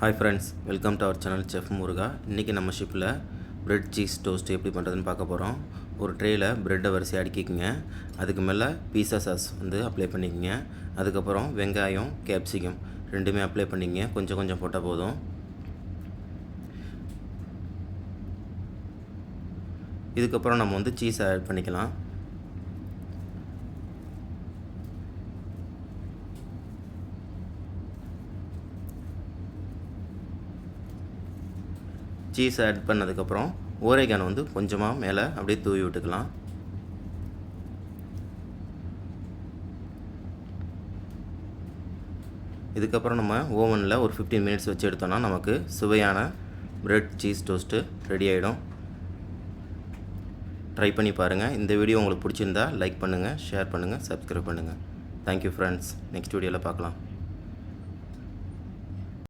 Hi friends, welcome to our channel chef Muruga. இன்றைக்கி நம்ம ஷிப்பில் பிரெட் சீஸ் டோஸ்ட் எப்படி பண்ணுறதுன்னு பார்க்க போகிறோம். ஒரு ட்ரேயில் ப்ரெட்டை வரிசை அடுக்கிக்கங்க. அதுக்கு மேலே பீஸா சாஸ் அப்ளை பண்ணிக்கங்க. அதுக்கப்புறம் வெங்காயம், கேப்சிகம் ரெண்டுமே அப்ளை பண்ணிக்கங்க. கொஞ்சம் கொஞ்சம் போட்டால் போதும். இதுக்கப்புறம் நம்ம சீஸ் ஆட் பண்ணிக்கலாம். சீஸ் ஆட் பண்ணதுக்கப்புறம் ஓரேகானோ கொஞ்சமாக மேலே அப்படியே தூவி விட்டுக்கலாம். இதுக்கப்புறம் நம்ம ஓவனில் ஒரு 15 மினிட்ஸ் வச்சு எடுத்தோம்னா நமக்கு சுவையான பிரெட் சீஸ் டோஸ்ட்டு ரெடி ஆகிடும். ட்ரை பண்ணி பாருங்கள். இந்த வீடியோ உங்களுக்கு பிடிச்சிருந்தா லைக் பண்ணுங்கள், ஷேர் பண்ணுங்கள், சப்ஸ்கிரைப் பண்ணுங்கள். Thank you friends. நெக்ஸ்ட் வீடியோவில் பார்க்கலாம்.